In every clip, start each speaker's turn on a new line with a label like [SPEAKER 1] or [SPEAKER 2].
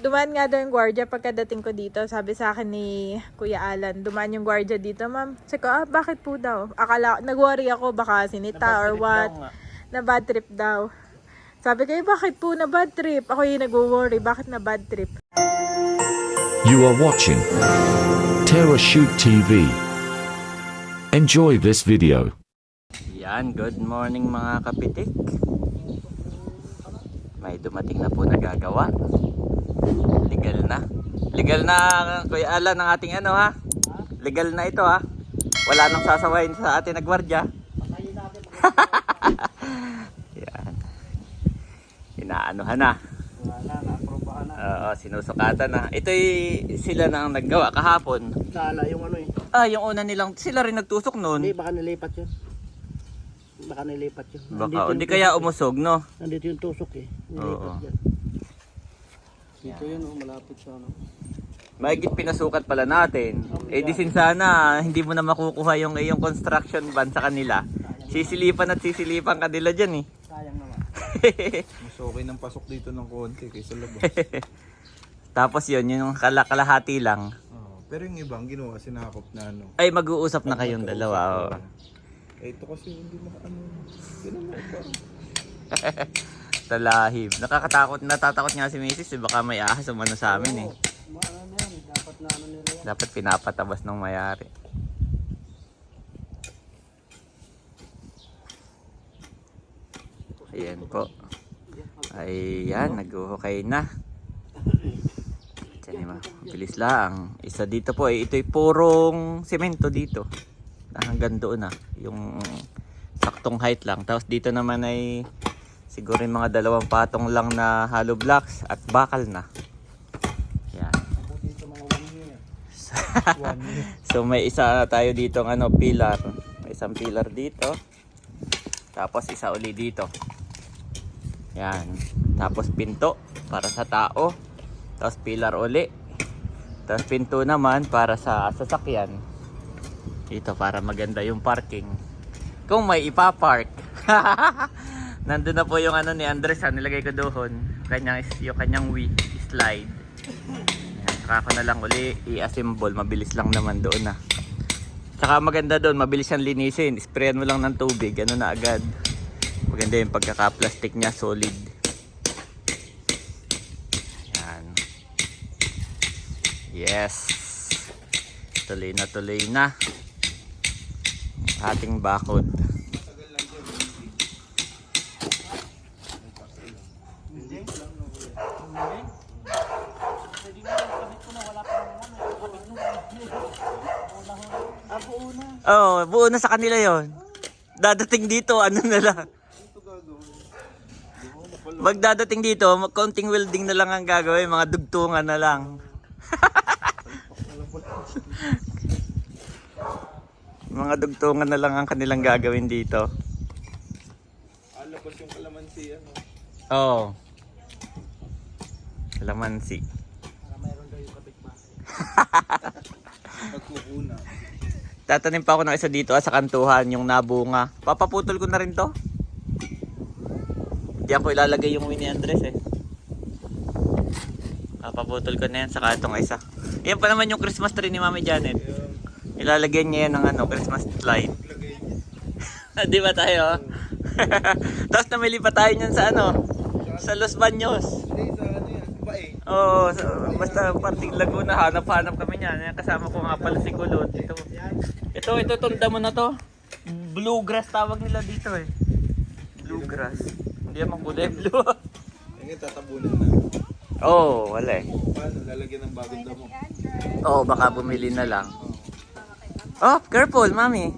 [SPEAKER 1] Dumaan nga daw yung gwardiya pagkadating ko dito. Sabi sa akin ni Kuya Alan, dumaan yung gwardiya dito, ma'am. Sabi ko, bakit po daw? Akala, nag-worry ako, baka sinita or what. Na bad trip daw. Sabi ko, bakit po na bad trip? Ako yung nag-worry, bakit na bad trip?
[SPEAKER 2] You are watching Terra Shoot TV. Enjoy this video.
[SPEAKER 3] Yan, good morning mga kapitik. May dumating na po nagagawa. Legal na. Legal na, Kuya Alan, ng ating ano ha. Legal na ito ha. Wala nang sasawayin sa atin na gwardiya. Yan. Inaanuhan na. Oo, sinusukatan na. Ito'y sila na ang naggawa kahapon.
[SPEAKER 4] Sala yung ano eh.
[SPEAKER 3] Yung una nilang, sila rin nagtusok noon.
[SPEAKER 4] Hindi, baka nilipat yun. Baka nilipat yun.
[SPEAKER 3] Baka, hindi kaya umusog, no?
[SPEAKER 4] Nandito yung tusok eh. Nilipat
[SPEAKER 3] Oo.
[SPEAKER 4] yan. Dito yun oh, malapit sa ano.
[SPEAKER 3] Mahigit pinasukat pala natin. Eh di sin sana, hindi mo na makukuha yung iyong construction van sa kanila. Sisilipan at sisilipan kanila dyan eh.
[SPEAKER 4] Sayang naman.
[SPEAKER 5] Mas okay ng pasok dito ng konti kaysa labas.
[SPEAKER 3] Tapos yun, yung kalahati lang.
[SPEAKER 5] Pero yung ibang ginawa, sinakop na ano.
[SPEAKER 3] Ay, mag-uusap na kayong dalawa. Oh.
[SPEAKER 5] Eh ito kasi hindi makaano. Ganun mo ba?
[SPEAKER 3] Talahib. Nakakatakot, natatakot nga si Mrs. Baka may ahas umano sa amin eh.
[SPEAKER 4] Ano yan, dapat na ano nila yan.
[SPEAKER 3] Dapat pinapatabas ng mayari. Ayan po. Ayan, nag-uhukay na. Diyan, bilis lang. Isa dito po, ito'y purong semento dito. Hanggang doon na. Yung saktong height lang. Tapos dito naman ay siguro yung mga 2 patong lang na hollow blocks at bakal na. Yan. So may isa tayo dito ng pillar. May isang pillar dito. Tapos isa uli dito. Yan. Tapos pinto para sa tao. Tapos pillar uli. Tapos pinto naman para sa sasakyan. Dito para maganda yung parking. Kung may ipapark. Nandun na po yung ano ni Andres, nilagay ko doon. Yung kanyang Wii slide. Saka ko na lang uli i-assemble, mabilis lang naman doon na. Saka maganda doon, mabilis siyang linisin. Sprayan mo lang ng tubig, ano na agad. Maganda yung pagkaka-plastic niya, solid. Yan. Yes. Tuloy na tuloy na. Ating bakod. Oh, buo na sa kanila yon. Dadating dito, ano na lang. Magdadating dito, konting welding na lang ang gagawin, mga dugtungan na lang. Mga dugtungan na lang ang kanilang gagawin dito.
[SPEAKER 5] Alabas yung kalamansi ano.
[SPEAKER 3] Oh. Kalamansi.
[SPEAKER 4] Para mayroon daw yung kapitbahay.
[SPEAKER 5] Magkukuna.
[SPEAKER 3] Tatanim pa ako ng isa dito sa kantuhan, yung nabunga. Papaputol ko na rin to. Diyan ko ilalagay yung Winnie Andres eh. Papaputol ko na yan sa itong isa. Yan pa naman yung Christmas tree ni Mami Janet. Ilalagyan niya yan ng ano, Christmas light. Di ba tayo? Tapos namili pa tayo niyan sa ano? Sa Los Baños.
[SPEAKER 5] Hindi, sa ano yan, bae.
[SPEAKER 3] Oo, basta parting Laguna, hanap-hanap kami niyan. Kasama ko nga pala si Kulot. Ito, itong damo na to. Bluegrass tawag nila dito eh. Bluegrass. Hindi naman kulay blue.
[SPEAKER 5] Yung tatabunan na.
[SPEAKER 3] Oo, wala eh.
[SPEAKER 5] Paano, lalagyan ng bagong damo.
[SPEAKER 3] Oo, baka bumili na lang. Oh, careful, mami.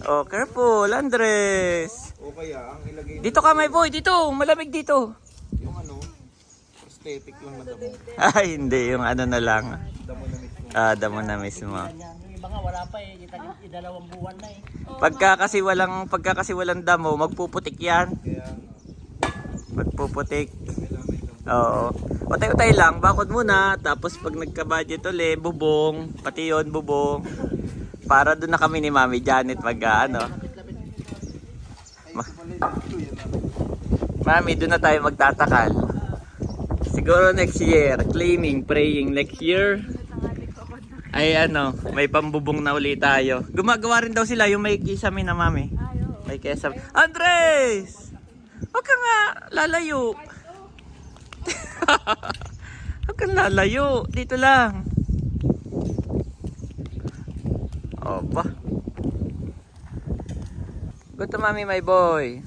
[SPEAKER 3] Oh, careful, Andres.
[SPEAKER 5] O kaya, ang ilagay
[SPEAKER 3] Dito ka, my boy. Dito, malamig dito.
[SPEAKER 5] yung ano, prosthetic lang na damo.
[SPEAKER 3] Ay, hindi. Yung ano na lang.
[SPEAKER 5] Damo na mismo.
[SPEAKER 3] Damo na mismo.
[SPEAKER 4] Yung iba nga wala pa eh, 2 buwan na eh.
[SPEAKER 3] Pagka kasi walang damo, magpuputik yan.
[SPEAKER 5] Kaya,
[SPEAKER 3] Magpuputik.
[SPEAKER 5] kailangan lang.
[SPEAKER 3] Oo. Utay-utay lang, bakod muna. Tapos pag nagka-budget ulit, bubong. Pati yun, bubong. Para doon na kami ni Mami Janet mag ano. Mami, doon na tayo magtatakal. Siguro next year, claiming, praying next year. Ay ano, may pambubong na ulit tayo. Gumagawa rin daw sila yung may kisame na mami. May kisame. Andres! Huwag ka nga lalayo. Huwag kang lalayo. Dito lang. Opa. Good to mami, my boy.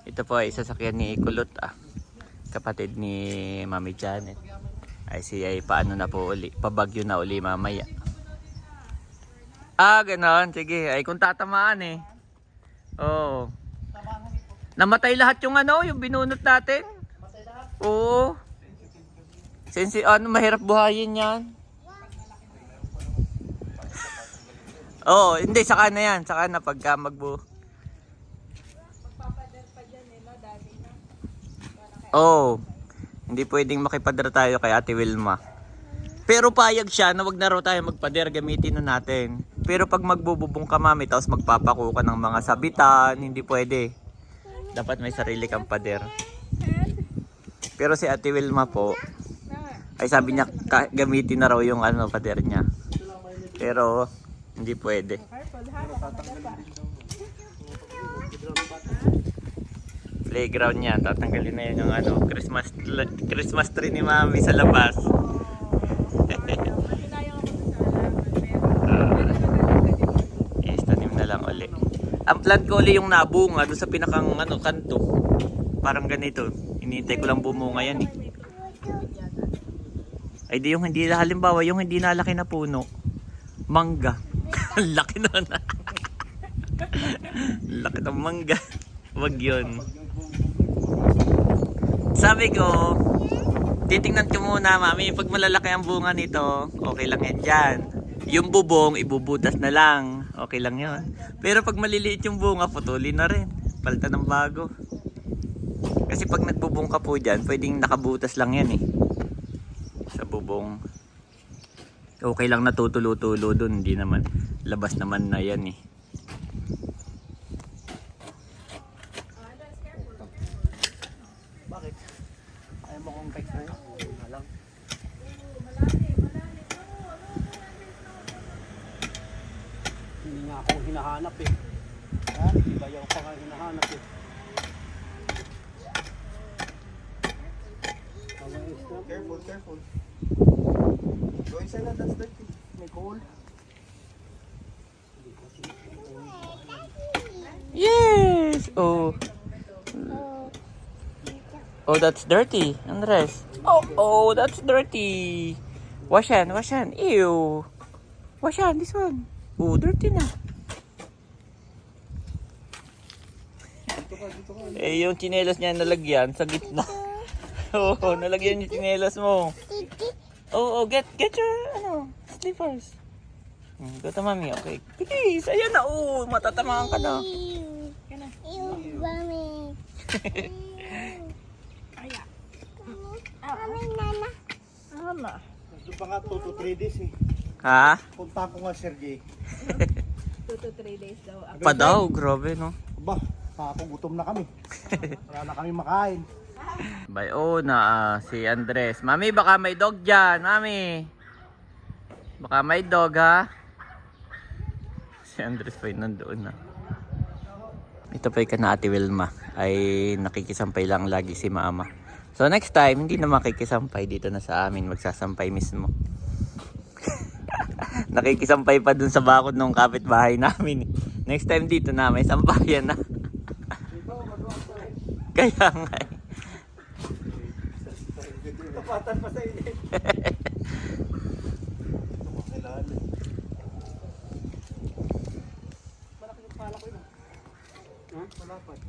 [SPEAKER 3] Ito po ay sasakyan ni Kulot kapatid ni Mami Janet. Ay siya ay paano na po uli. Pabagyo na uli mamaya. Ganon. Sige. Ay kung tatamaan eh. Oo. Namatay lahat yung yung binunot natin. Oo. Mahirap buhayin yan. Oo, hindi. Saka na yan. Saka na pagka hindi pwedeng makipader tayo kay Ate Wilma. Pero payag siya na wag na raw tayo magpader, gamitin na natin. Pero pag magbububong ka mami, tapos magpapako ka ng mga sabitan, hindi pwede. Dapat may sarili kang pader. Pero si Ate Wilma po, ay sabi niya gamitin na raw yung pader niya. Pero hindi pwede. Playground niya, tatanggalin na yun yung Christmas tree ni mami sa labas. Tanim na lang uli. Ang plant ko uli yung nabunga doon sa pinakang kanto. Parang ganito. Hinihintay ko lang bumunga yan eh. Ay di yung hindi, halimbawa yung hindi nalaki na puno. Mangga. Laki na na. Laki ng mangga. Wag yun. Sabi ko, titingnan ko muna mami, pag malalaki ang bunga nito, okay lang yan dyan. Yung bubong, ibubutas na lang. Okay lang yun. Pero pag maliliit yung bunga, putulin na rin. Palta ng bago. Kasi pag nagbubong ka po dyan, pwedeng nakabutas lang yan eh. Sa bubong. Okay lang natutulo-tulo dun. Hindi naman. Labas naman na yan eh.
[SPEAKER 4] Bakit? Ayaw mo kong text na yun? Alam. Hindi nga ako hinahanap eh. Ha? Bayaw pa nga hinahanap eh.
[SPEAKER 5] Careful, careful. Go inside na, that's dirty. May coal.
[SPEAKER 3] Yes! Oh. Oh, that's dirty, Andres. Oh, that's dirty. Wash yan, wash yan. Ew. Wash yan, this one. Oh, dirty na. Yung tsinelas niya nalagyan sa gitna. Oo, nalagyan yung tsinelas mo. Oh, get your slippers. Go to mami, okay. Please, ayan na. Oh, matatamaan ka na.
[SPEAKER 1] Mama.
[SPEAKER 5] Gusto pa nga 2 to 3 days eh.
[SPEAKER 3] Ha?
[SPEAKER 5] Punta ko nga Sergey.
[SPEAKER 1] 2 to 3 days daw.
[SPEAKER 3] Pa daw, grabe no.
[SPEAKER 5] Aba, gutom na kami. Wala na kami makain.
[SPEAKER 3] Bay, na si Andres. Mami, baka may dog dyan, mami. Baka may dog, ha? Si Andres pa yun nandoon na. Ito pa yung Ate Wilma. Ay nakikisampay lang lagi si mama. So next time, hindi na makikisampay dito na sa amin. Magsasampay mismo. Nakikisampay pa dun sa bakod ng kapitbahay namin. Next time dito na, may sampayan na. Kaya nga eh.
[SPEAKER 5] Tapatan pa sa inyo.
[SPEAKER 4] Malaki yung pala ko yun. Ha? Malapad.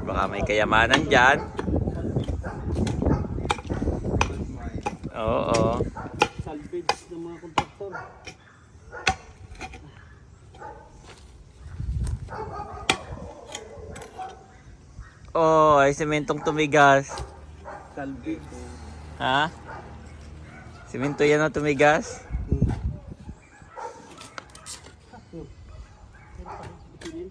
[SPEAKER 3] Baka may kayamanan dyan. Oo.
[SPEAKER 4] Salvage ng mga kontraktor.
[SPEAKER 3] Oh, ay sementong tumigas.
[SPEAKER 4] Salvage.
[SPEAKER 3] Ha? Semento yan na tumigas?
[SPEAKER 4] Bitinin.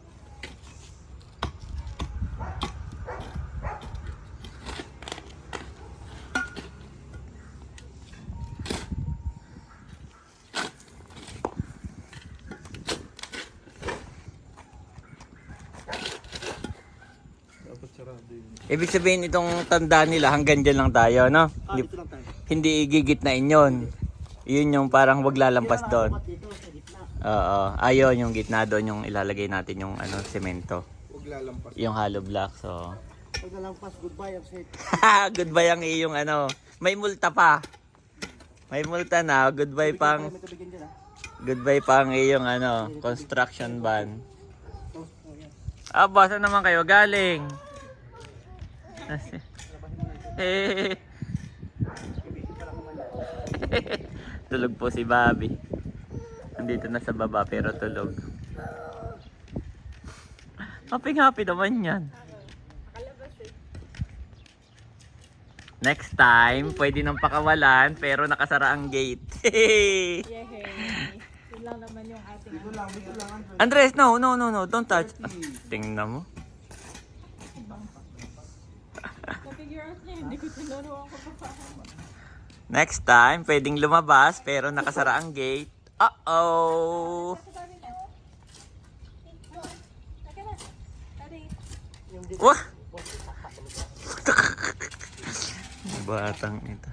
[SPEAKER 5] Dapat sarado yun.
[SPEAKER 3] Ibig sabihin itong tanda nila hanggang dyan lang tayo, no?
[SPEAKER 4] Dito lang tayo.
[SPEAKER 3] Hindi igigitnain yun. Yun yung parang wag lalampas doon.
[SPEAKER 4] Dito sa gitna.
[SPEAKER 3] Oo. Ayun yung gitna doon yung ilalagay natin yung ano, semento.
[SPEAKER 5] Huwag lalampas.
[SPEAKER 3] Yung hollow block. So,
[SPEAKER 4] Pag nalampas, goodbye ang set.
[SPEAKER 3] goodbye ang iyong ano. May multa pa. May multa na. Goodbye pang
[SPEAKER 4] May tubigyan dyan, ha?
[SPEAKER 3] goodbye pa ang iyong ano, construction ban. Saan naman kayo galing? Tulog po si Bobby. Nandito na sa baba pero tulog. Happy naman yan. Next time, pwede nang pakawalan pero nakasara ang gate.
[SPEAKER 1] Yehey. Yun lang naman yung ating
[SPEAKER 5] Dito lang,
[SPEAKER 3] Andres, no, don't touch. Tingnan mo.
[SPEAKER 1] na-figure out niya. Hindi ko tinuruan ko pa paano.
[SPEAKER 3] Next time, pwedeng lumabas pero nakasara ang gate. Uh-oh! Wah! Batang ito.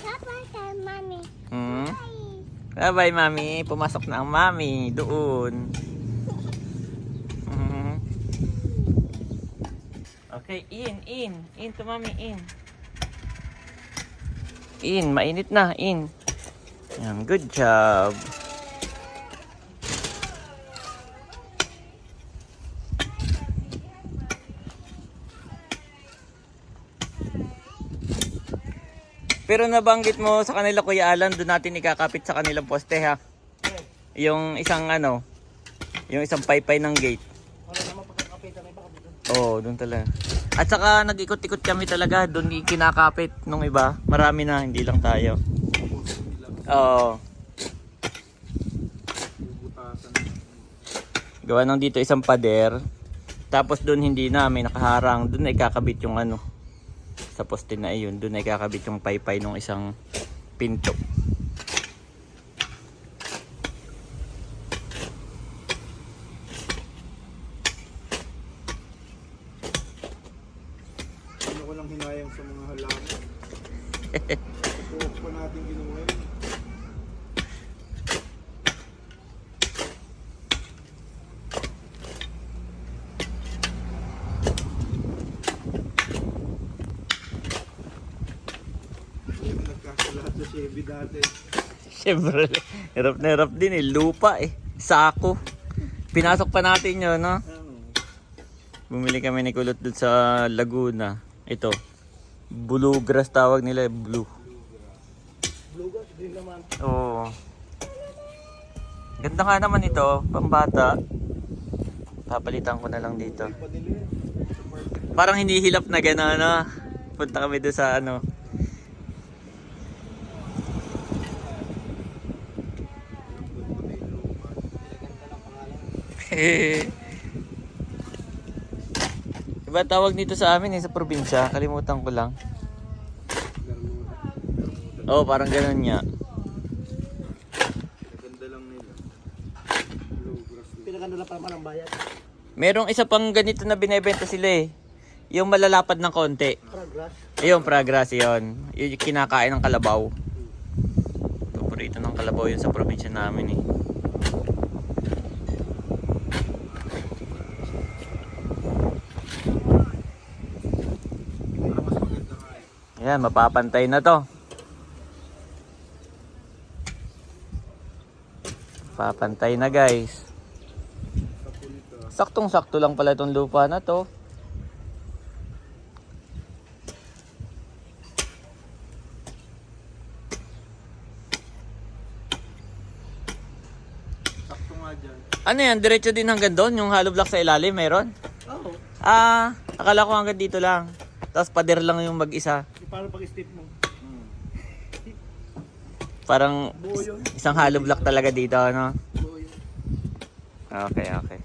[SPEAKER 6] Bye-bye, Mommy.
[SPEAKER 3] Hmm? Bye-bye, Mami. Pumasok na ang Mami doon. Hmm. Okay, in. In to Mami, in. In, mainit na, in. Yan, good job. Pero nabanggit mo sa kanila, Kuya Alan, doon natin ikakapit sa kanilang poste, ha? Yung isang ano, yung isang paypay ng gate.
[SPEAKER 4] Wala naman pagkakapitan, may baka dito.
[SPEAKER 3] Oo, doon talaga. At saka nag-ikot-ikot kami talaga, doon kinakapit nung iba. Marami na, hindi lang tayo. Oo. Gawa nang dito isang pader. Tapos doon hindi na, may nakaharang. Doon na ikakabit yung ano. Sa poste na iyon, doon na ikakabit yung paypay nung isang pinto.
[SPEAKER 5] Ano ko lang hinayang sa mga halaman. Ito pa natin ginawa yun. Nagkakalat na Chevy dati.
[SPEAKER 3] Siyempre, hirap na hirap din eh. Lupa eh. Sako. Pinasok pa natin yun, no? Bumili kami ni Kulot doon sa Laguna. Ito. Blue grass tawag nila. Blue.
[SPEAKER 4] Bluegrass din naman.
[SPEAKER 3] Oo. Ganda nga naman ito. Pambata. Papalitan ko na lang dito.
[SPEAKER 5] Pa nila yun.
[SPEAKER 3] Parang hindi hilap na gano'n, no? Punta kami doon sa ano. Iba tawag dito sa amin sa probinsya. Kalimutan ko lang. Oo, parang ganun nga.
[SPEAKER 5] Ganda lang nila. Bluegrass.
[SPEAKER 4] Pinaganda lang pa naman ang bayad.
[SPEAKER 3] Merong isa pang ganito na binebenta sila eh. Yung malalapad ng konti.
[SPEAKER 4] Progress.
[SPEAKER 3] Ayun, progress yun. Yung kinakain ng kalabaw. Paborito ng kalabaw yun sa probinsya namin eh. Ayan, mapapantay na to. Papantay na guys. Saktong-sakto lang pala itong lupa na to.
[SPEAKER 5] Sakto nga dyan.
[SPEAKER 3] Ano yan? Diretso din hanggang doon? Yung hollow block sa ilalim, meron?
[SPEAKER 4] Oo.
[SPEAKER 3] Akala ko hanggang dito lang. Tapos pader lang yung mag-isa.
[SPEAKER 4] Paano pag-step mo?
[SPEAKER 3] Parang
[SPEAKER 4] Buo yun.
[SPEAKER 3] isang hollow block talaga dito, ano?
[SPEAKER 4] Buo yun.
[SPEAKER 3] Okay, okay.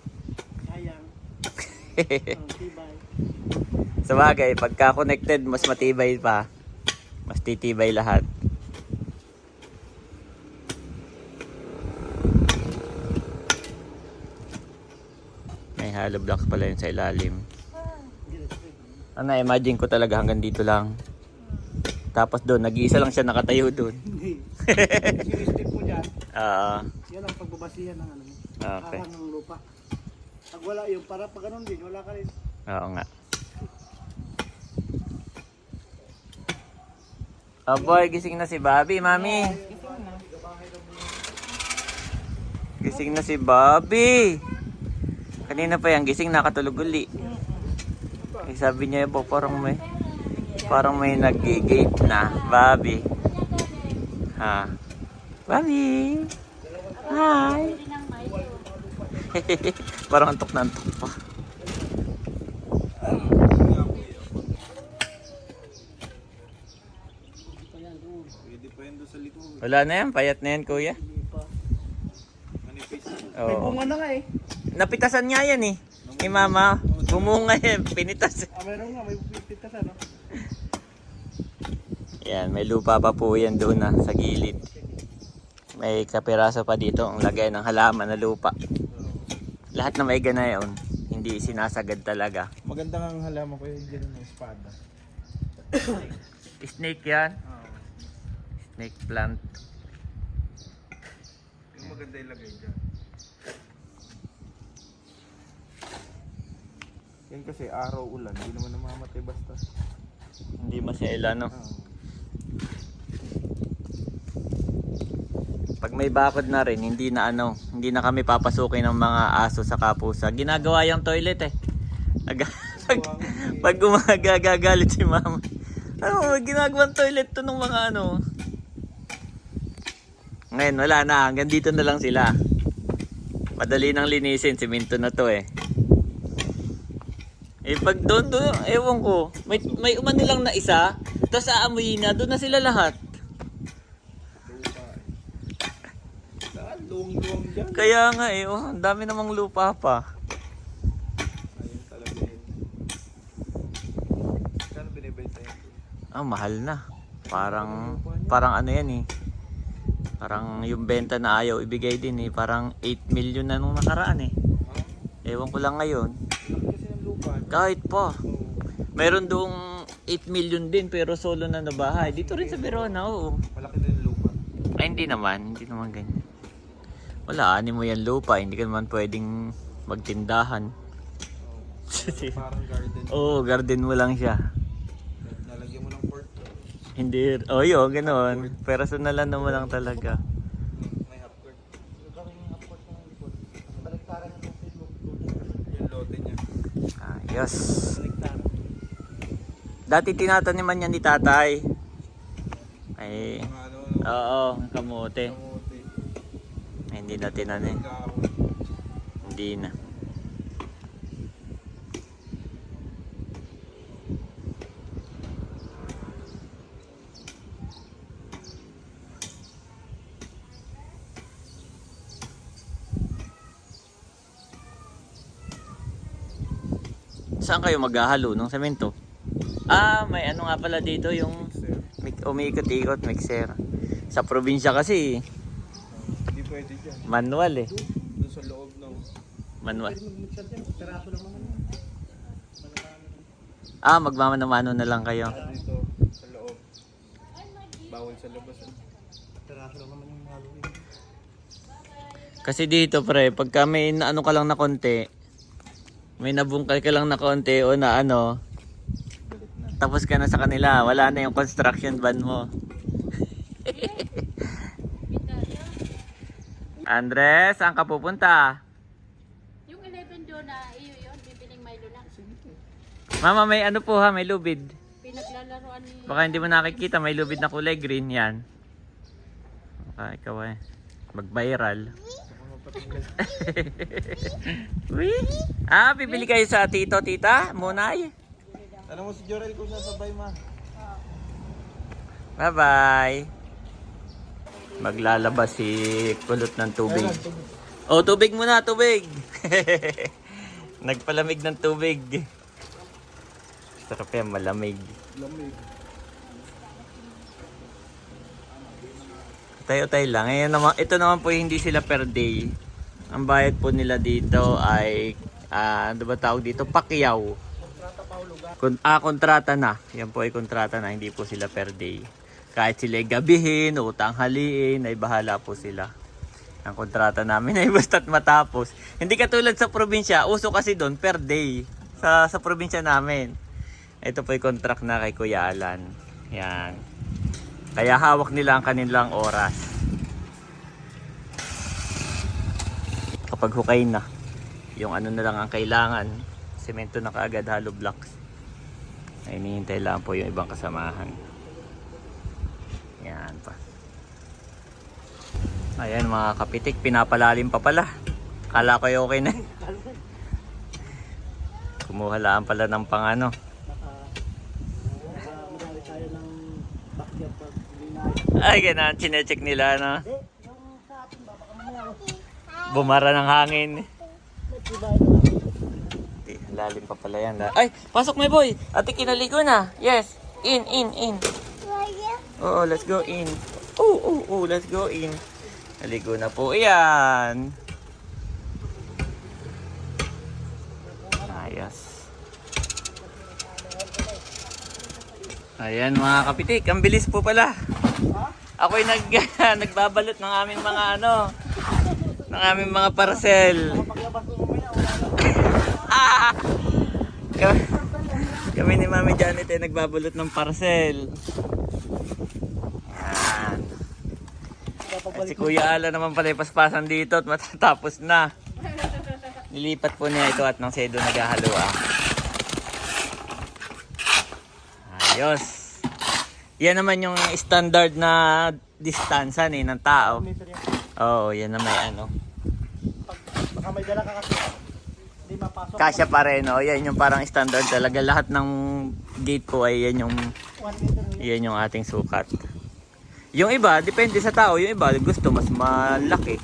[SPEAKER 4] Sayang. Ang tibay.
[SPEAKER 3] Sa bagay, pagka connected, mas matibay pa. Mas titibay lahat. May hollow blocks pala yun sa ilalim. Ano, imagine ko talaga hanggang dito lang. Tapos doon, nag-iisa lang siya nakatayo doon.
[SPEAKER 4] Hindi. Sinistip mo dyan. Yan ang pagbabasihan ng ano mo.
[SPEAKER 3] Okay.
[SPEAKER 4] Ahang ng lupa. Pag wala yung para pag ganun din, wala ka rin.
[SPEAKER 3] Oo nga. Oh boy, gising na si Bobby, Mami. Gising na si Bobby. Kanina pa yan, gising nakatulog uli. Eh, sabi niya po, parang may nag-gate na. Bobby. Ha? Bobby. Hi. Parang antok na antok pa.
[SPEAKER 5] Pwede pa yun doon sa likod.
[SPEAKER 3] Wala na yan, payat na yan, kuya.
[SPEAKER 5] Manipis.
[SPEAKER 4] May
[SPEAKER 3] Oo.
[SPEAKER 4] bunga na nga eh.
[SPEAKER 3] Napitasan nga yan eh. Ni mama, bumunga yan, pinitas.
[SPEAKER 4] Meron nga, may pipitas ano.
[SPEAKER 3] Yan, may lupa pa po yan doon na sa gilid. May kapiraso pa dito ang lagay ng halaman na lupa. Lahat na may ganayon, hindi sinasagad talaga.
[SPEAKER 5] Maganda nga ang halaman ko yung ganun ng espada.
[SPEAKER 3] Snake yan. Snake plant.
[SPEAKER 5] Yung maganda ilagay dyan. Yan kasi araw ulan, hindi naman namamatay basta.
[SPEAKER 3] Hindi masela, no? Pag may bakod na rin, hindi na kami papasukin ng mga aso sa kapusa. Ginagawa yung toilet eh. Pag gumaga, gagalit si mama. Ano, ginagawang toilet to ng mga ano. Ngayon, wala na. Hanggang dito na lang sila. Madali nang linisin. Simento na to eh. Eh, pag doon, ewan ko. May umano lang na isa. Tapos aamuyin na. Doon na sila lahat.
[SPEAKER 5] Luwang-luwang dyan.
[SPEAKER 3] Kaya nga eh. Oh, ang dami namang lupa pa.
[SPEAKER 5] Ayun talaga yun. Kano binibenta yun?
[SPEAKER 3] Ah, mahal na. Parang ano yan eh. Parang yung benta na ayaw ibigay din eh. Parang 8 million na nung nakaraan eh. Ewan ko lang ngayon.
[SPEAKER 5] Kasi ng lupa.
[SPEAKER 3] Kahit pa. Meron doong 8 million din pero solo na na bahay. Dito rin sa Verona, oo.
[SPEAKER 5] Malaki din yung lupa.
[SPEAKER 3] Ay, hindi naman ganyan. Wala, ani mo yan lupa. Hindi ka naman pwedeng magtindahan.
[SPEAKER 5] Parang garden.
[SPEAKER 3] Oo, garden mo lang siya.
[SPEAKER 5] Nalagyan mo ng port.
[SPEAKER 3] Hindi, yun, ganoon. Personalan mo lang talaga.
[SPEAKER 5] May half court. Yung lote niya.
[SPEAKER 3] Ayos. Dati tinataniman yan ni tatay. Ay,
[SPEAKER 5] Mga ano,
[SPEAKER 3] oo, kamote.
[SPEAKER 5] kamote.
[SPEAKER 3] Ay, hindi na tinanim.
[SPEAKER 5] Kahoy.
[SPEAKER 3] Hindi na. Saan kayo maghahalo ng semento? Ah, may ano nga pala dito yung umiikot-ikot mixer. Sa probinsya kasi
[SPEAKER 5] Hindi pwede dyan.
[SPEAKER 3] manual eh.
[SPEAKER 5] Doon sa loob ng...
[SPEAKER 3] Manual.
[SPEAKER 4] Peraso lang naman yun.
[SPEAKER 3] Ah, magmamano-mano na lang kayo.
[SPEAKER 5] Dito sa loob. Bawal sa labas.
[SPEAKER 4] Peraso lang naman yung Halloween.
[SPEAKER 3] Kasi dito pre, pagka may ano ka lang na konti, may nabungkal ka lang na konti o na ano, tapos ka na sa kanila, wala na yung construction van mo. Andres, saan ka pupunta?
[SPEAKER 7] Yung 11 doon na iyo yun, bibiling Milo na.
[SPEAKER 3] Mama, may ano po ha, may lubid.
[SPEAKER 7] Pinaglalaroan ni...
[SPEAKER 3] Baka hindi mo nakikita, may lubid na kulay green yan. Baka ikaw eh, mag-viral. Wee! Ah, bibili kayo sa tito, tita, munay.
[SPEAKER 5] Alam mo si Jorel kung sasabay ma.
[SPEAKER 3] Bye-bye. Maglalabas si Kulot ng tubig. Oh, tubig muna, tubig! Nagpalamig ng tubig. Sarap yan, malamig. Tayo-tayo lang. Ito naman po hindi sila per day. Ang bayad po nila dito ay, ano ba tawag dito? Pakyaw. Kontrata na. Yan po ay kontrata na. Hindi po sila per day. Kahit sila ay gabihin o tanghaliin, ay bahala po sila. Ang kontrata namin ay basta't matapos. Hindi katulad sa probinsya. Uso kasi doon per day. Sa probinsya namin. Ito po ay contract na kay Kuya Alan. Yan. Kaya hawak nila ang kanilang oras. Kapag hukay na, yung ano na lang ang kailangan, semento na kaagad, hollow blocks. Ay hinihintay lang po yung ibang kasamahan. Yan pa. Ayan mga kapitik, pinapalalim pa pala. Kala ko okay na. Kumuha lang pala ng pangano.
[SPEAKER 4] Marami tayo ng backyard pag
[SPEAKER 3] Ay, ganun. Chinecheck nila, no?
[SPEAKER 4] yung sa atin ba, baka mamaya
[SPEAKER 3] Bumara ng hangin.
[SPEAKER 4] nagtibayan na lang.
[SPEAKER 3] Lalim pa pala yan. Ay, pasok my boy. Ate, kinaligo na. Yes. In. Oo, let's go in. Oh, let's go in. Naligo na po. Ayan. Ayos. Ayan mga kapitik. Ang bilis po pala. Ako'y nagbabalot ng aming mga ng aming mga parcel. Kami ni Mami Janet ay nagbabulot ng parcel. Yan. At si Kuya Ala naman pala paspasan dito at matatapos na. Nilipat po niya ito at ng sedo naghahalua. Ayos. Yan naman yung standard na distansa ng tao. Oo, yan na may
[SPEAKER 4] Baka may dala ka kasi, hindi mapasok.
[SPEAKER 3] Kasya pa rin, oh. Yan yung parang standard talaga. Lahat ng gate po ay yan
[SPEAKER 4] 1 meter.
[SPEAKER 3] yan yung ating sukat. Yung iba, depende sa tao. Yung iba gusto mas malaki.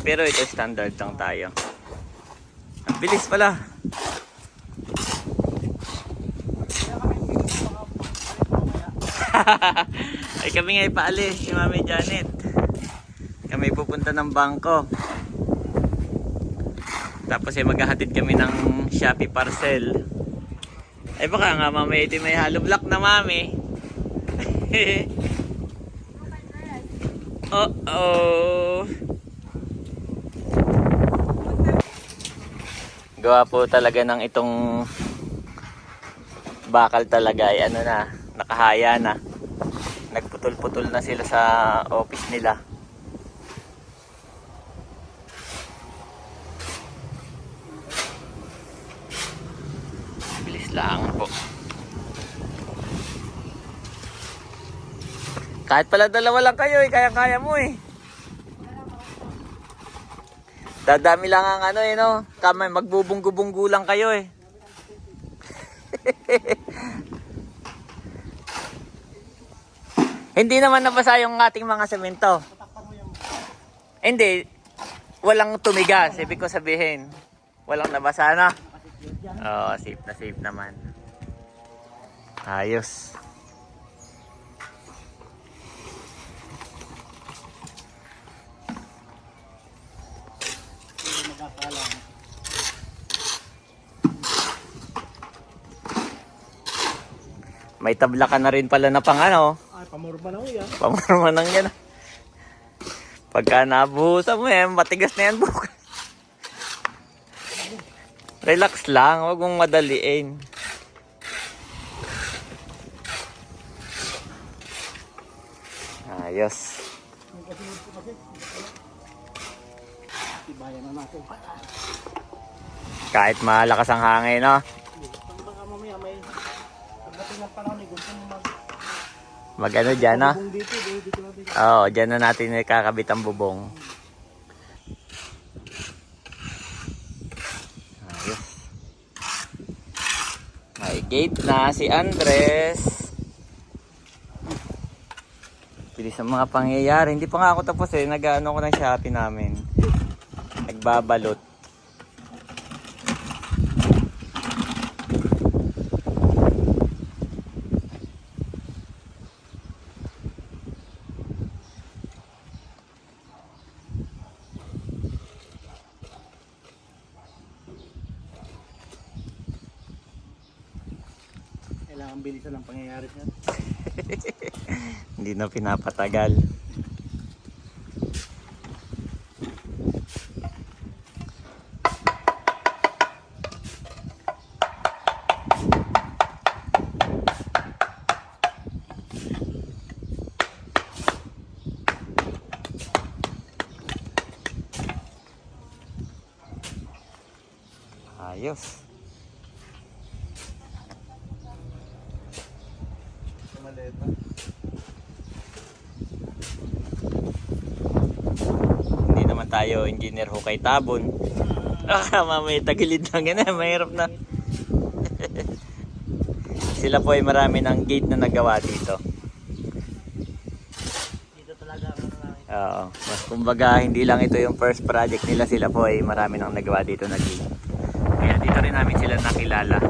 [SPEAKER 3] Pero ito standard lang tayo. Ang bilis pala. Ay kami nga ipaalis si Mami Janet. Kami pupunta ng bangko. Tapos ay maghahatid kami ng Shopee parcel. Ay baka nga mamaya ito may hollow block na Mami. Gawa po talaga ng itong bakal talaga ay nakahaya na. Nagputol-putol na sila sa office nila. Bilis lang po. Kahit pala dalawa lang kayo kaya-kaya mo Dadami lang ang kamay magbubunggu-bunggu lang kayo Hindi naman nabasa yung ating mga semento. Hindi. Walang tumigas. Ibig ko sabihin. Walang nabasa na. Oo, safe naman. Ayos. May tabla ka na rin pala na pang
[SPEAKER 4] Ay, pamurba na yan.
[SPEAKER 3] Pamorma nang yan. Pagka nabuhusan mo matigas na yan bukas. Relax lang, huwag mong madaliin. Ayos.
[SPEAKER 4] Tibayan na natin.
[SPEAKER 3] Kahit malakas ang hangin, no?
[SPEAKER 4] Baka mamaya may pagdating ng panahon gusto mo
[SPEAKER 3] Mag-ano dyan, no?
[SPEAKER 4] bubong dito natin.
[SPEAKER 3] Oo, dyan na natin kakabit ang bubong. Ayos. May gate na si Andres. Bilis ang mga pangyayari. Hindi pa nga ako tapos eh. Nag-ano ko ng Shopee namin. Nagbabalot.
[SPEAKER 4] Kailangan bilisan ang pangyayari niya.
[SPEAKER 3] Hindi na pinapatagal. Ayos.
[SPEAKER 5] Sa maleta.
[SPEAKER 3] Hindi naman tayo engineer hukay tabon. Mamaya tagilid lang yan. Mahirap na. Sila po ay marami ng gate na nagawa dito.
[SPEAKER 4] Dito talaga ang lang.
[SPEAKER 3] Oo. Mas kumbaga hindi lang ito yung first project nila. Sila po ay marami nang nagawa dito na gate. Kaya dito rin namin sila nakilala.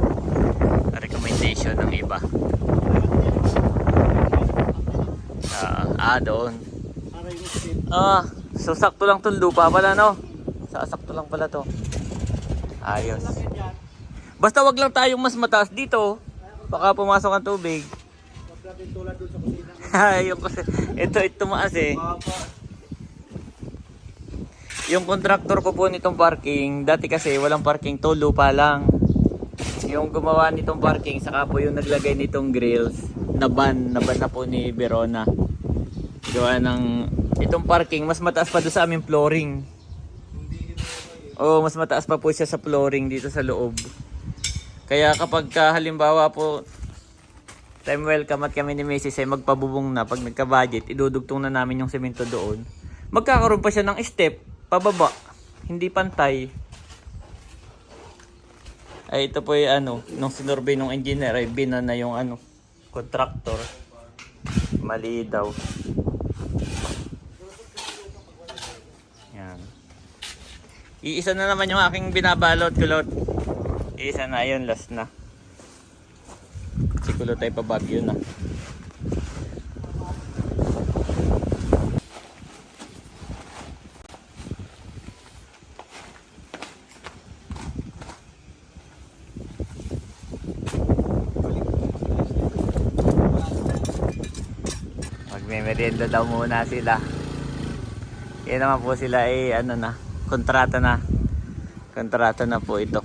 [SPEAKER 3] Recommendation ng iba. Doon.
[SPEAKER 4] Para yung state.
[SPEAKER 3] So sakto lang itong lupa pala, no? Sakto lang pala to. Ayos. Basta wag lang tayong mas mataas dito. Baka pumasok ang tubig.
[SPEAKER 4] Huwag natin tulad doon sa kusina.
[SPEAKER 3] Ayun kasi. Ito tumaas eh. Yung contractor ko po nitong parking, dati kasi walang parking to, lupa lang. Yung gumawa nitong parking, saka po yung naglagay nitong grills, naban na po ni Verona. Gawa ng itong parking, mas mataas pa doon sa aming flooring. Oh, mas mataas pa po siya sa flooring dito sa loob. Kaya kapag halimbawa po time welcome at kami ni Mrs. ay magpabubong na, pag nagka-budget, idudugtong na namin yung semento doon. Magkakaroon pa siya ng step pababa, hindi pantay. Ay ito po yung ano, nung sinurbay ng engineer ay binan na yung ano, contractor. Mali daw. Yan. Iisa na naman yung aking binabalot, kulot. Iisa na, yun, last na. Si kulot ay pabagyo na. Magme-merienda daw muna sila. Yan naman po sila ay ano na, kontrata na. Kontrata na po ito.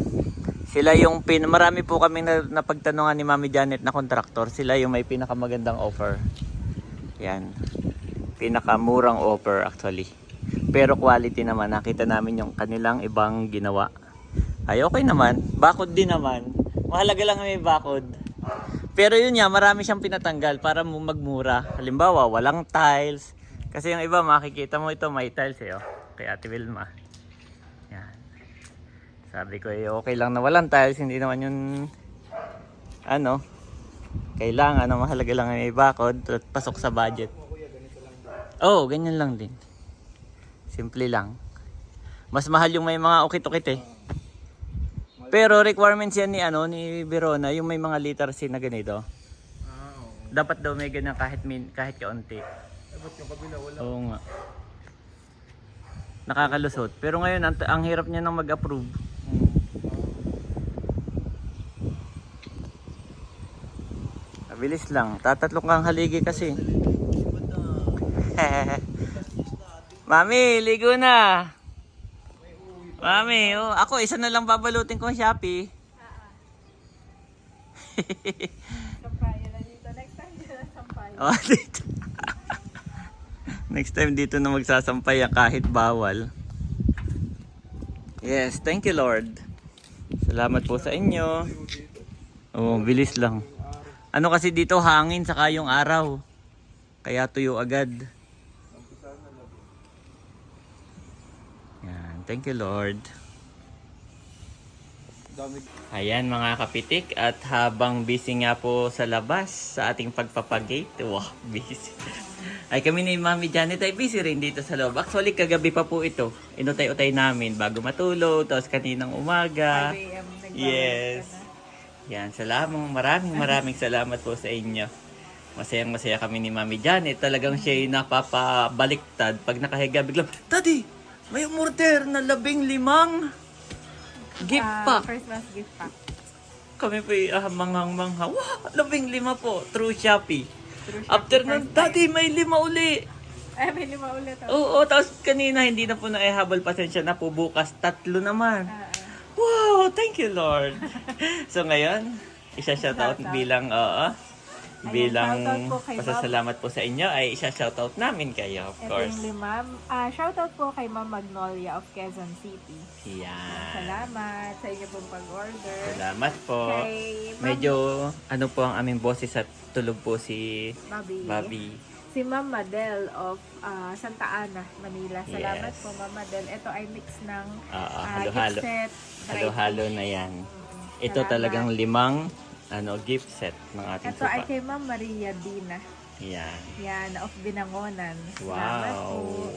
[SPEAKER 3] Sila yung marami po kaming napagtanungan ni Mami Janet na kontraktor. Sila yung may pinakamagandang offer. Yan. Pinakamurang offer actually. Pero quality naman. Nakita namin yung kanilang ibang ginawa. Ay okay naman. Bakod din naman. Mahalaga lang may bakod. Pero yun nga, marami siyang pinatanggal para magmura. Halimbawa, walang tiles. Kasi yung iba, makikita mo ito, may tiles eh. Oh. Kay Ate Wilma. Yan. Sabi ko, okay lang na walang tiles. Hindi naman yun, ano, kailangan. Mahalaga lang may bakod at pasok sa budget. Oo, ganyan lang din. Simple lang. Mas mahal yung may mga ukit-ukit eh. Pero requirements yan ni ni Verona, yung may mga liter C na ganito. Dapat daw may ganyan kahit kaunti.
[SPEAKER 5] Ba't yung kabila wala?
[SPEAKER 3] Oo nga. Nakakalusot. Pero ngayon ang hirap niya nang mag-approve. Mabilis lang. Tatatlong kang haligi kasi. Mami, ligo na. Mami, ako isa na lang babalutin ko ang Shopee.
[SPEAKER 1] Sampayan na dito. Next time dito na sampayan.
[SPEAKER 3] Oh, dito. Next time dito na magsasampay kahit bawal. Yes, thank you Lord. Salamat po sa inyo. Oh, bilis lang. Ano kasi dito hangin saka yung araw. Kaya tuyo agad. Yan, thank you Lord.
[SPEAKER 5] Dami.
[SPEAKER 3] Ayan mga kapitik, at habang busy nga po sa labas sa ating pagpapagate, wow, busy. Ay kami ni Mami Janet ay busy rin dito sa loob. Actually kagabi pa po ito, inutay-utay namin bago matulog, tapos kaninang umaga.
[SPEAKER 1] 5 a.m.
[SPEAKER 3] Yes. Yan, maraming salamat po sa inyo. Masayang-masaya kami ni Mami Janet. Talagang siya yung napapabaliktad. Pag nakahiga, biglang, Daddy, may umorder na 15 gift pack.
[SPEAKER 1] Christmas gift pack.
[SPEAKER 3] Kami po manghang-mangha. Wow, 15 po. Through Shopee.
[SPEAKER 1] Through Shopee
[SPEAKER 3] After
[SPEAKER 1] first
[SPEAKER 3] nun,
[SPEAKER 1] time.
[SPEAKER 3] Daddy, may 5 uli.
[SPEAKER 1] Ay, may 5 ulit.
[SPEAKER 3] Oo, tapos kanina hindi na po naihabol. Pasensya na po. Bukas, 3 naman. Wow, thank you, Lord. So ngayon, isa-shoutout bilang, bilang
[SPEAKER 1] shoutout po kay Ma'am.
[SPEAKER 3] pasasalamat po sa inyo ay isa-shoutout namin kayo, of
[SPEAKER 1] Ito
[SPEAKER 3] course.
[SPEAKER 1] yung limam. Shoutout po kay Ma'am Magnolia of Quezon City.
[SPEAKER 3] Yan.
[SPEAKER 1] Salamat sa inyo pong pag-order.
[SPEAKER 3] Salamat po.
[SPEAKER 1] Kay Ma'am
[SPEAKER 3] Medyo, ano po ang aming boses at tulog po si
[SPEAKER 1] Bobby.
[SPEAKER 3] Bobby.
[SPEAKER 1] Si Ma'am Madel of Santa Ana, Manila. Salamat
[SPEAKER 3] Yes.
[SPEAKER 1] po, Ma'am Madel. Ito ay mix ng
[SPEAKER 3] Halo-halo.
[SPEAKER 1] gift set.
[SPEAKER 3] Halo-halo na yan. Ito
[SPEAKER 1] Salamat.
[SPEAKER 3] talagang 5 gift set ng ating
[SPEAKER 1] Ito ay
[SPEAKER 3] supa.
[SPEAKER 1] kay Ma'am Maria Dina.
[SPEAKER 3] Yan.
[SPEAKER 1] Yan, of Binangonan. Salamat po.
[SPEAKER 3] Wow.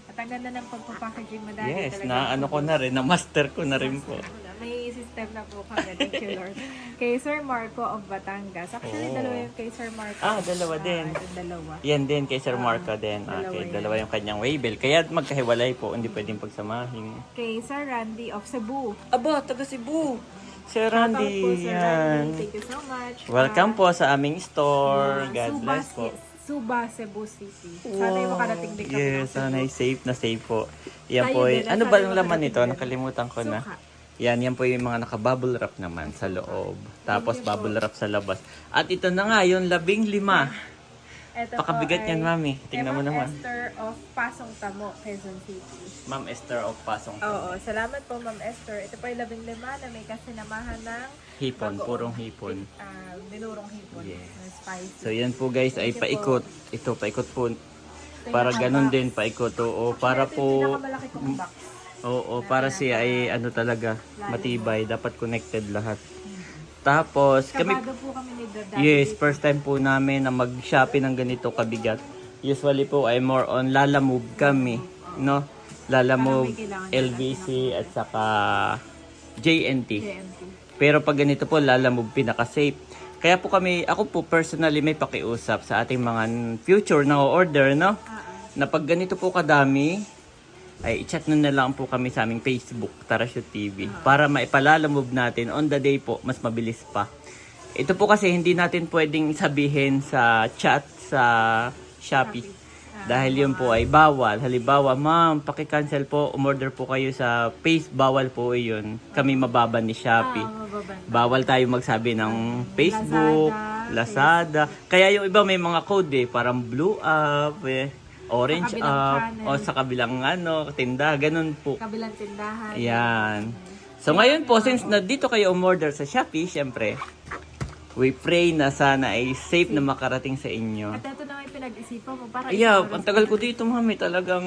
[SPEAKER 1] At ang ganda ng pagpapackaging mo dati.
[SPEAKER 3] Yes,
[SPEAKER 1] talagang
[SPEAKER 3] na ano ko na rin, na master ko na rin po.
[SPEAKER 1] May system na po kami. Thank you, Lord. Kay Sir Marco of Batangas. Actually,
[SPEAKER 3] Oh.
[SPEAKER 1] dalawa yung kay Sir Marco.
[SPEAKER 3] Dalawa din.
[SPEAKER 1] Ito dalawa.
[SPEAKER 3] Yan din kay Sir Marco din.
[SPEAKER 1] dalawa
[SPEAKER 3] Okay,
[SPEAKER 1] yan.
[SPEAKER 3] dalawa yung kanyang waybill. Kaya magkahiwalay po, hindi pwedeng pagsamahin.
[SPEAKER 1] Kay Sir Randy of Cebu.
[SPEAKER 3] Aba, taga Cebu. Sir
[SPEAKER 1] Shoutout
[SPEAKER 3] Randy,
[SPEAKER 1] po, Sir
[SPEAKER 3] yan.
[SPEAKER 1] Randy. Thank you so much.
[SPEAKER 3] Welcome po sa aming store. God
[SPEAKER 1] Suba,
[SPEAKER 3] bless po.
[SPEAKER 1] Suba, Cebu City. Sana yung makarating din kami
[SPEAKER 3] Yes,
[SPEAKER 1] ng Cebu.
[SPEAKER 3] sana safe na safe po. Yan
[SPEAKER 1] Tayo
[SPEAKER 3] po.
[SPEAKER 1] din,
[SPEAKER 3] Ano
[SPEAKER 1] sana
[SPEAKER 3] ba yung laman
[SPEAKER 1] makarating
[SPEAKER 3] nito?
[SPEAKER 1] din.
[SPEAKER 3] Nakalimutan ko na.
[SPEAKER 1] Suka.
[SPEAKER 3] Yan po yung mga naka-bubble wrap naman sa loob. Tapos bubble wrap sa labas. At ito na nga, yung 15.
[SPEAKER 1] Ito
[SPEAKER 3] Pakabigat
[SPEAKER 1] po
[SPEAKER 3] yan,
[SPEAKER 1] ay
[SPEAKER 3] Mami. Tingnan mo
[SPEAKER 1] kay
[SPEAKER 3] naman.
[SPEAKER 1] Ma'am Esther of Pasong Tamo, Quezon City.
[SPEAKER 3] Ma'am Esther of Pasong.
[SPEAKER 1] Oo, salamat po Ma'am Esther. Ito po ay 15 na may kasinamahan ng
[SPEAKER 3] Hipon,
[SPEAKER 1] bagoong
[SPEAKER 3] purong hipon.
[SPEAKER 1] binurong hipon.
[SPEAKER 3] Yes.
[SPEAKER 1] Na spicy.
[SPEAKER 3] So yan po guys ay
[SPEAKER 1] Thank you
[SPEAKER 3] paikot. Ito paikot po.
[SPEAKER 1] Ito
[SPEAKER 3] Para
[SPEAKER 1] yung
[SPEAKER 3] ganun
[SPEAKER 1] box.
[SPEAKER 3] din paikot. Oo,
[SPEAKER 1] Actually,
[SPEAKER 3] para
[SPEAKER 1] ito
[SPEAKER 3] po
[SPEAKER 1] yung pinakamalaki kong box.
[SPEAKER 3] Oo, para siya ay ano talaga matibay, dapat connected lahat. Tapos kami
[SPEAKER 1] Kabado po kami ni Daddy.
[SPEAKER 3] yes, first time po namin na mag-shopping ng ganito kabigat. Usually po ay more on Lalamove kami, no? Lalamove,
[SPEAKER 1] Parang may kailangan
[SPEAKER 3] LBC at saka JNT.
[SPEAKER 1] JNT.
[SPEAKER 3] Pero pag ganito po, Lalamove pinaka-safe. Kaya po kami, ako po personally may pakiusap sa ating mga future na order, no? Na pag ganito po kadami, ay i-chat na lang po kami sa aming Facebook, Tarashoot TV, para maipalalamove natin on the day po, mas mabilis pa. Ito po kasi hindi natin pwedeng sabihin sa chat sa Shopee. Dahil yun po ay bawal. Halimbawa, ma'am, paki-cancel po, umorder po kayo sa Face, bawal po yun. Kami mababan ni Shopee.
[SPEAKER 1] Mababanda.
[SPEAKER 3] Bawal tayo magsabi ng Facebook, Lazada. Kaya yung iba may mga code eh, parang blue up, orange
[SPEAKER 1] Sa kabilang
[SPEAKER 3] up,
[SPEAKER 1] channel.
[SPEAKER 3] o sa kabilang tinda, ganun po.
[SPEAKER 1] Kabilang tindahan.
[SPEAKER 3] Yan. So ngayon po, since na dito kayo umorder sa Shopee, syempre, we pray na sana ay safe na makarating sa inyo.
[SPEAKER 1] At ito na may pinag-isipan mo. Para
[SPEAKER 3] Yeah,
[SPEAKER 1] isang
[SPEAKER 3] ang tagal ko dito, mami. Talagang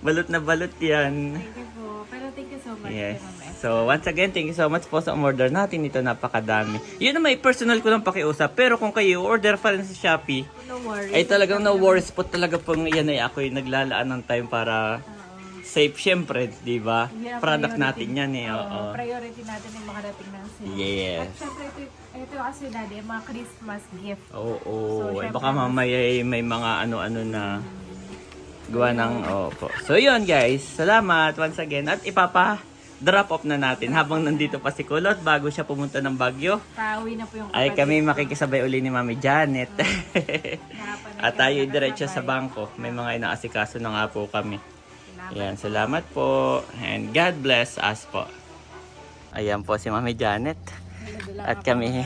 [SPEAKER 3] balot na balot yan.
[SPEAKER 1] Thank you po. Pero thank you so much.
[SPEAKER 3] Yes.
[SPEAKER 1] kay Ma'am Esther.
[SPEAKER 3] So, once again, thank you so much po sa order natin. Ito napakadami. Yun na may personal ko lang pakiusap. Pero kung kayo order pa rin sa Shopee,
[SPEAKER 1] No worries.
[SPEAKER 3] ay talagang no worries po talaga pong yan ay ako yung naglalaan ng time para safe syempre, di ba?
[SPEAKER 1] Yan ang
[SPEAKER 3] Product
[SPEAKER 1] priority.
[SPEAKER 3] natin yan eh. Oo.
[SPEAKER 1] Priority natin yung makarating ng sale.
[SPEAKER 3] Yes.
[SPEAKER 1] At syempre, ito kasi daddy, mga Christmas gift.
[SPEAKER 3] Oo.
[SPEAKER 1] So,
[SPEAKER 3] Ay,
[SPEAKER 1] syempre,
[SPEAKER 3] baka mamaya ay may mga ano-ano na gawa ng opo. So, yun guys. Salamat once again. At drop off na natin habang nandito pa si Kulot bago siya pumunta ng Baguio.
[SPEAKER 1] Pauwi na po yung
[SPEAKER 3] Ay kami makikisabay uli ni Mami Janet. At tayo diretso sa bangko. May mga inaasikaso na nga po kami. Ayan, salamat po. And God bless us po. Ayan po si Mami Janet. At kami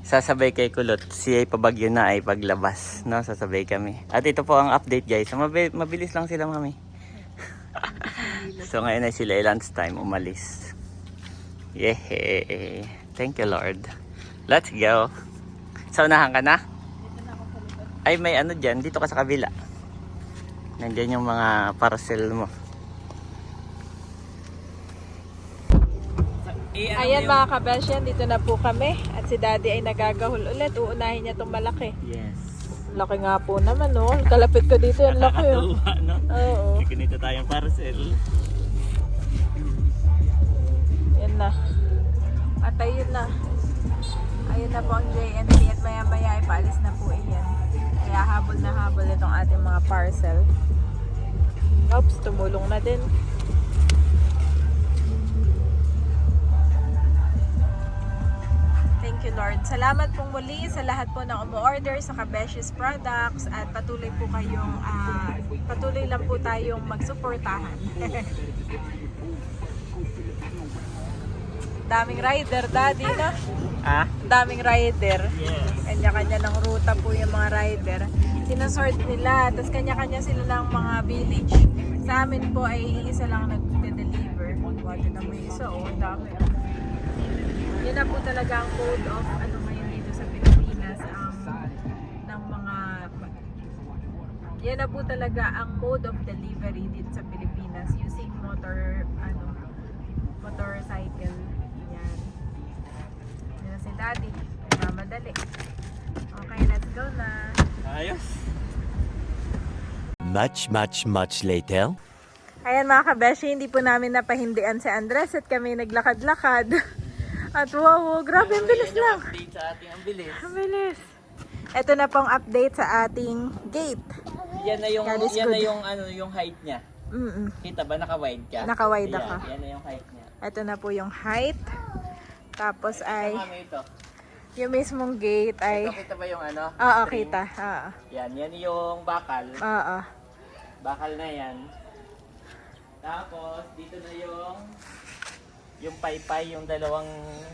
[SPEAKER 3] sasabay kay Kulot. Siya ay pabagyo na ay paglabas. No? Sasabay kami. At ito po ang update guys. Mabilis lang sila Mami. So ngayon ay sila lunch time umalis. Yehey. Thank you Lord. Let's go. So unahan ka na? Ay may ano dyan. Dito ka sa kabila. Nandiyan yung mga parcel mo.
[SPEAKER 1] Ayan mga kabesyan, dito na po kami. At si daddy ay nagagahol ulit. Uunahin niya itong malaki.
[SPEAKER 3] Yes.
[SPEAKER 1] Laki nga po naman, no? Kalapit ko dito, yung laki, oh.
[SPEAKER 3] Nakakatuwa, no?
[SPEAKER 1] Oo.
[SPEAKER 3] May ganito tayong parcel.
[SPEAKER 1] Yan na. At ayun na. Ayun na po ang JNT at maya maya ay paalis na po iyan. Kaya habol na habol itong ating mga parcel. Oops, tumulong na din. Thank you Lord. Salamat pong muli sa lahat po ng umu-order sa Kabeshis Products at patuloy po kayong patuloy lang po tayong magsuportahan. Daming rider, daddy, no?
[SPEAKER 3] Ah?
[SPEAKER 1] Daming rider.
[SPEAKER 3] Yes.
[SPEAKER 1] Kanya-kanya ng ruta po yung mga rider. Sinasort nila, tapos kanya-kanya sila ng mga village. Sa amin po ay isa lang nag-deliver. Wala na may isa, oh, dami. Yun na po talaga ang mode of ano ngayon dito sa Pilipinas ng mga yan na po talaga ang mode of delivery dito sa Pilipinas using motorcycle. Yan. Yan na si daddy. Nagmamadali. Okay, let's go na.
[SPEAKER 3] Ayos.
[SPEAKER 8] Much later.
[SPEAKER 1] Ayan mga kabeshi, hindi po namin napahindian si Andres at kami naglakad-lakad. At wow, grabe, ang bilis lang.
[SPEAKER 3] Update sa ating ang bilis.
[SPEAKER 1] Ang bilis. Ito na pong update sa ating gate.
[SPEAKER 3] Yan na yung
[SPEAKER 1] God is
[SPEAKER 3] yan na
[SPEAKER 1] good.
[SPEAKER 3] yung ano yung height niya. Kita ba naka-wide ka?
[SPEAKER 1] Naka-wide
[SPEAKER 3] Ayan,
[SPEAKER 1] ako.
[SPEAKER 3] Yan na yung height niya.
[SPEAKER 1] Ito na po yung height. Tapos ay,
[SPEAKER 3] Mami, ito.
[SPEAKER 1] yung mismong gate ay,
[SPEAKER 3] Ito, kita ba yung ano?
[SPEAKER 1] oo,
[SPEAKER 3] string?
[SPEAKER 1] kita. Oo.
[SPEAKER 3] Yan yung bakal.
[SPEAKER 1] Oo.
[SPEAKER 3] Bakal na yan. Tapos, dito na yung paypay, yung dalawang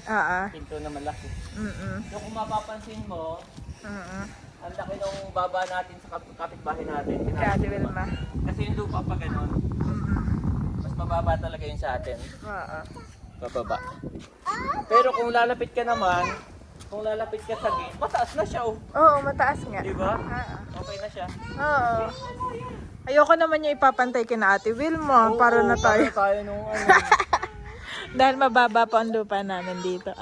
[SPEAKER 1] Oo.
[SPEAKER 3] pinto na malaki.
[SPEAKER 1] Mm-mm.
[SPEAKER 3] So, kung mapapansin mo,
[SPEAKER 1] Mm-mm.
[SPEAKER 3] ang laki nung baba natin sa kapitbahay natin.
[SPEAKER 1] Grabe, Wilma.
[SPEAKER 3] Kasi yung lupa pa ganun. Mas mababa talaga yun sa atin.
[SPEAKER 1] Oo.
[SPEAKER 3] Bababa. Pero kung lalapit ka naman, kung lalapit ka sa gate, mataas na siya oh.
[SPEAKER 1] Oo, mataas nga.
[SPEAKER 3] Di ba?
[SPEAKER 1] Oo.
[SPEAKER 3] Okay na siya.
[SPEAKER 1] Oo. Ayoko naman yung ipapantay kina Ate Wilma. Para na tayo.
[SPEAKER 3] Para tayo nung ano.
[SPEAKER 1] Dahil mababa pa ang lupa namin dito.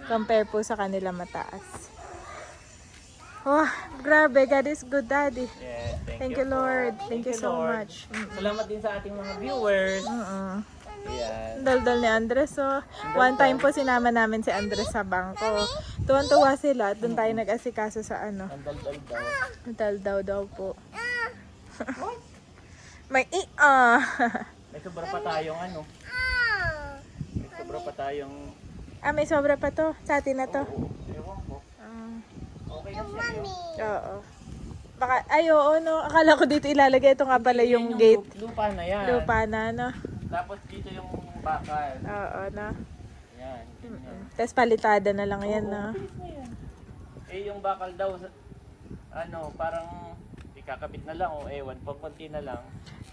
[SPEAKER 1] Compare po sa kanila mataas. Oh, grabe. God is good, Daddy.
[SPEAKER 3] Yeah,
[SPEAKER 1] Thank you, Lord. Thank you so
[SPEAKER 3] Lord.
[SPEAKER 1] much.
[SPEAKER 3] Salamat din sa ating mga viewers. Ayan.
[SPEAKER 1] Ang daldal ni Andres, oh. One time po sinama namin si Andres sa bangko. Tuwan-tuwa sila at doon tayo nag-asikaso sa ano.
[SPEAKER 3] Ang daldal daw.
[SPEAKER 1] Daldal daw po. May
[SPEAKER 3] May sobra pa tayong ano. May sobra pa tayong...
[SPEAKER 1] may sobra pa to. Sa atin na to.
[SPEAKER 3] Ewan ko. Okay na siya yun.
[SPEAKER 1] Oo. Baka, oo, no. Akala ko dito ilalagay. Ito nga pala yung gate.
[SPEAKER 3] Lupa na yan.
[SPEAKER 1] Lupa na, no.
[SPEAKER 3] Tapos dito yung bakal.
[SPEAKER 1] Oo, no.
[SPEAKER 3] Yan. Ganyan.
[SPEAKER 1] Tapos palitada na lang yan, no.
[SPEAKER 3] Eh yung bakal daw, ano, parang ikakabit na lang o ewan, pagpunti na lang.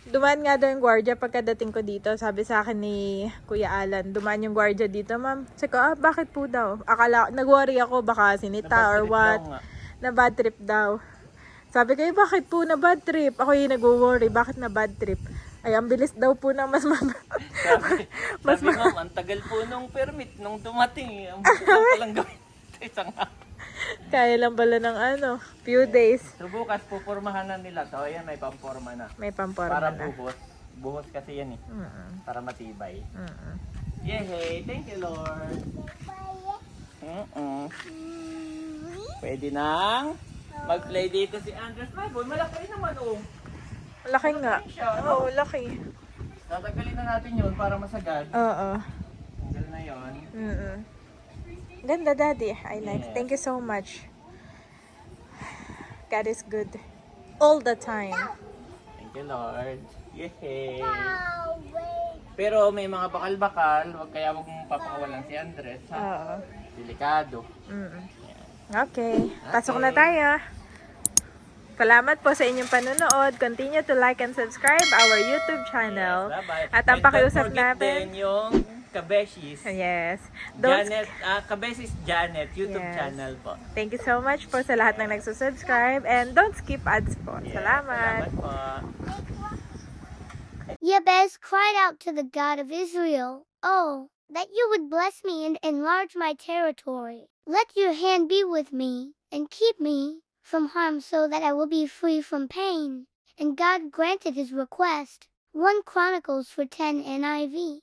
[SPEAKER 1] Dumaan nga daw yung gwardiya pagkadating ko dito. Sabi sa akin ni Kuya Alan, dumaan yung gwardiya dito, ma'am. Sabi ko, bakit po daw? Akala, nag-worry ako, baka sinita or what. Na bad trip daw. Sabi ko, bakit po na bad trip? Ako yung nag-worry, bakit na bad trip? Ay, ang bilis daw po na mas
[SPEAKER 3] Sabi ma'am, ang tagal po nung permit nung dumating. Ang bukas lang palang gawin. Isang
[SPEAKER 1] Kaya lang pala ng few days.
[SPEAKER 3] So bukas pupurmahan na nila. So ayan, may pamporma na.
[SPEAKER 1] May pamporma
[SPEAKER 3] Para
[SPEAKER 1] na.
[SPEAKER 3] buhos. Buhos kasi yan eh. Para matibay. Yay! Thank you, Lord. Pwede nang mag-play dito si Andres. My boy, malaki naman oh.
[SPEAKER 1] Laki nga. Oo, laki.
[SPEAKER 3] Tatagalin na natin yun para masagad.
[SPEAKER 1] Oo.
[SPEAKER 3] Tanggal na yun.
[SPEAKER 1] Ganda, Daddy. I like. Thank you so much. God is good. All the time.
[SPEAKER 3] Thank you, Lord. Yay! Pero may mga bakal-bakal, kaya wag mong papakawalan si Andres. Ha?
[SPEAKER 1] Oo.
[SPEAKER 3] Delikado.
[SPEAKER 1] Okay. Pasok na tayo. Salamat po sa inyong panonood. Continue to like and subscribe our YouTube channel.
[SPEAKER 3] Bye-bye.
[SPEAKER 1] At ang
[SPEAKER 3] And don't
[SPEAKER 1] pakiusap
[SPEAKER 3] forget
[SPEAKER 1] natin.
[SPEAKER 3] din yung Kabeshis.
[SPEAKER 1] Yes. Don't
[SPEAKER 3] Janet, Kabeshis Janet, YouTube
[SPEAKER 1] Yes.
[SPEAKER 3] channel po.
[SPEAKER 1] Thank you so much po sa lahat ng nagsusubscribe. And don't skip ads po. Salamat.
[SPEAKER 3] Salamat po.
[SPEAKER 6] Jabez cried out to the God of Israel, "Oh, that you would bless me and enlarge my territory. Let your hand be with me, and keep me from harm so that I will be free from pain. And God granted his request. 1 Chronicles 4:10 NIV.